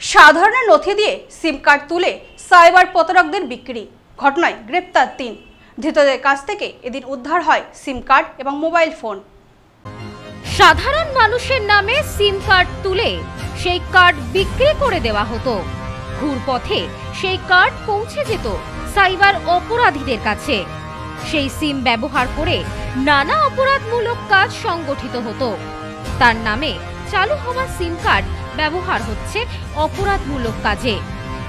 সাধারণ নথি দিয়ে সিম কার্ড তুলে সাইবার প্রতারকদের বিক্রি, ঘটনায় গ্রেপ্তার ৩। ধৃতদের কাছ থেকে এদিন উদ্ধার হয় সিম কার্ড এবং মোবাইল ফোন। সাধারণ মানুষের নামে সিম কার্ড তুলে সেই কার্ড বিক্রি করে দেওয়া হতো। ঘুরপথে সেই কার্ড পৌঁছে যেত সাইবার অপরাধীদের কাছে। সেই সিম ব্যবহার করে নানা অপরাধমূলক কাজ সংগঠিত হতো। তার নামে চালু হওয়া সিম কার্ড ব্যবহার হচ্ছে অপরাধমূলক কাজে।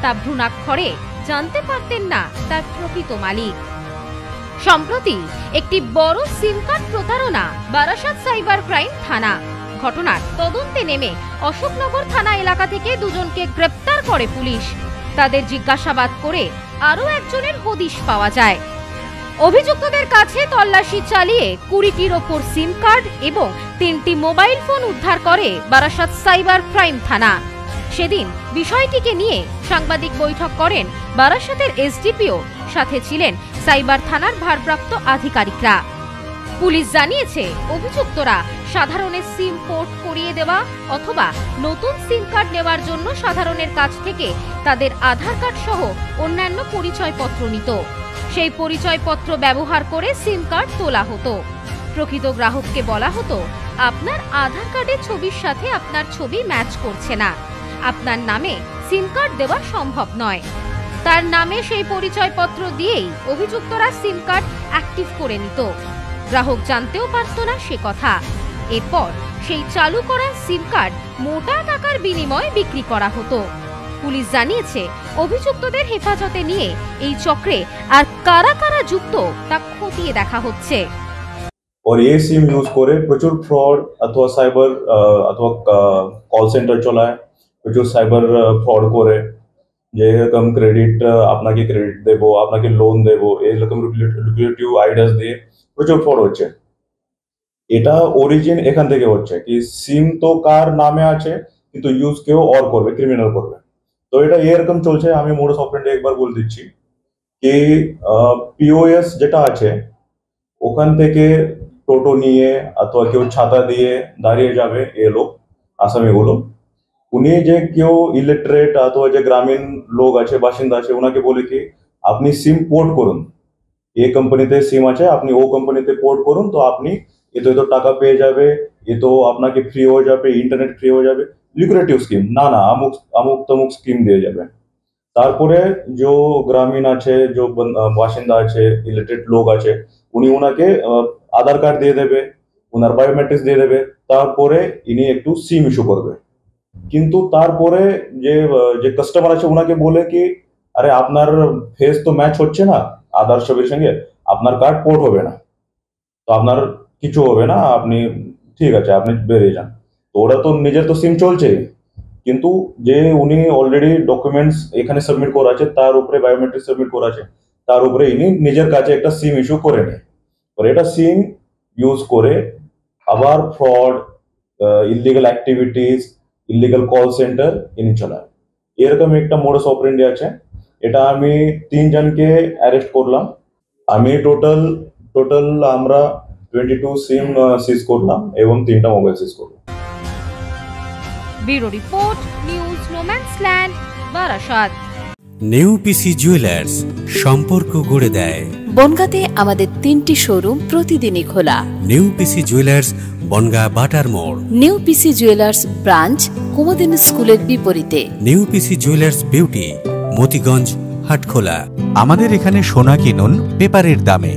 তা ভ্রূণাক্ষরে জানতে পারতেন না তার প্রকৃত মালিক। সম্প্রতি একটি বড় সিম কার্ড প্রতারণা বারাসাত সাইবার ক্রাইম থানা। ঘটনার তদন্তে নেমে অশোকনগর থানা এলাকা থেকে দুজনকে গ্রেপ্তার করে পুলিশ। তাদের জিজ্ঞাসাবাদ করে আরও একজনের হদিশ পাওয়া যায়। অভিযুক্তদের কাছে তল্লাশি চালিয়ে ২০টির ওপর সিম কার্ড এবং ৩টি মোবাইল ফোন উদ্ধার করে বারাসাত সাইবার ক্রাইম থানা। সেদিন বিষয়টিকে নিয়ে সাংবাদিক বৈঠক করেন বারাসাতের এসডিপিও, সাথে ছিলেন সাইবার থানার ভারপ্রাপ্ত আধিকারিকরা। পুলিশ জানিয়েছে, অভিযুক্তরা সাধারণের সিম পোর্ট করিয়ে দেওয়া অথবা নতুন সিম কার্ড নেওয়ার জন্য সাধারণের কাছ থেকে তাদের আধার কার্ড সহ অন্যান্য পরিচয়পত্র নিত। সেই পরিচয়পত্র ব্যবহার করে সিম কার্ড তোলা হতো। প্রকৃত গ্রাহককে বলা হতো, আপনার আধার কার্ডের ছবির সাথে আপনার ছবি ম্যাচ করছে না, আপনার নামে সিম কার্ড দেওয়া সম্ভব নয়। তার নামে সেই পরিচয়পত্র দিয়েই অভিযুক্তরা সিম কার্ড অ্যাক্টিভ করে নিত। গ্রাহক জানতেও পারত না সে কথা। এরপর সেই চালু করা সিম কার্ড মোটা টাকার বিনিময়ে বিক্রি করা হতো। পুলিশ জানিয়েছে, অভিযুক্তদের হেফাজতে নিয়ে এই চক্রে আর কারা কারা যুক্ত তা খতিয়ে দেখা হচ্ছে। और ये सिम यूज করে প্রচুর ফ্রড অথবা সাইবার অথবা কল সেন্টার চলায়, প্রচুর সাইবার ফ্রড করে, যেরকম ক্রেডিট আপনাকে ক্রেডিট দেবো, আপনাকে লোন দেবো, এরকম রিলেটিভ আইডিয়াস দিয়ে প্রচুর ফ্রড হচ্ছে। এটা অরিজিন এখান থেকে হচ্ছে কি সিম তো কার নামে আছে কিন্তু ইউজ কেউ অর করবে, ক্রিমিনাল করবে। তো এটা এরকম চলছে। আমি মোডাস অপারেন্ডি একবার বলে দিচ্ছি কি পিওএস যেটা আছে ওখান থেকে টোটো নিয়ে অথবা কেউ ছাতা দিয়ে দাঁড়িয়ে যাবে, এ লোক আসামিগুলো, উনি যে কেউ ইলিটারেট অথবা যে গ্রামীণ লোক আছে, বাসিন্দা আছে, ওনাকে বলে কি আপনি সিম পোর্ট করুন, এ কোম্পানিতে সিম আছে, আপনি ও কোম্পানিতে পোর্ট করুন, তো আপনি এত টাকা পেয়ে যাবে, এ তো আপনাকে ফ্রি হয়ে যাবে, ইন্টারনেট ফ্রি হয়ে যাবে, লিকুরেটিভ স্কিম, না না আমুক তমুক স্কিম দিয়ে যাবে। তারপরে যে গ্রামীণ আছে, যে বাসিন্দা আছে, ইলিটারেট লোক আছে, উনি ওনাকে আধার কার্ড দিয়ে দেবে, ওনার বায়োমেট্রিক্স দিয়ে দেবে, তারপরে ইনি একটু সিম ইস্যু করবে। কিন্তু তারপরে যে কাস্টমার আছে ওনাকে বলে কি আরে আপনার ফেস তো ম্যাচ হচ্ছে না আধার ছবির সঙ্গে, আপনার কার্ড পোর্ট হবে না, তো আপনার কিছু হবে না, আপনি ঠিক আছে আপনি বেরিয়ে যান। তো ওরা তো নিজের তো সিম চলছে, কিন্তু যে উনি অলরেডি ডকুমেন্টস এখানে সাবমিট করা আছে, তার উপরে বায়োমেট্রিক সাবমিট করা আছে, তার উপরে ইনি নিজের কাছে একটা সিম ইস্যু করে নেয়। এটা সিম ইউজ করে আবার fraud, illegal activities, illegal call centre ইনি চালায়। এরকম একটা মোডাস অপারেন্ডি আছে। এটা আমি ৩ জনকে অ্যারেস্ট করলাম। আমি টোটাল আমরা 22 সিম সিজ করলাম এবং 3টা মোবাইল সিজ করলাম। Bureau report, news no man's land, Barasat. New PC jewellers, সম্পর্ক গড়ে দেয়। বনগাঁতে আমাদের 3টি শোরুম প্রতিদিনই খোলা। নিউ পিসি জুয়েলার্স, বনগাঁ বাটার মোড়। New PC jewellers branch, Kumudini স্কুলের বিপরীতে। New PC jewellers beauty, Motiganj, Hatkhola. আমাদের এখানে সোনা কিনুন পেপারের দামে।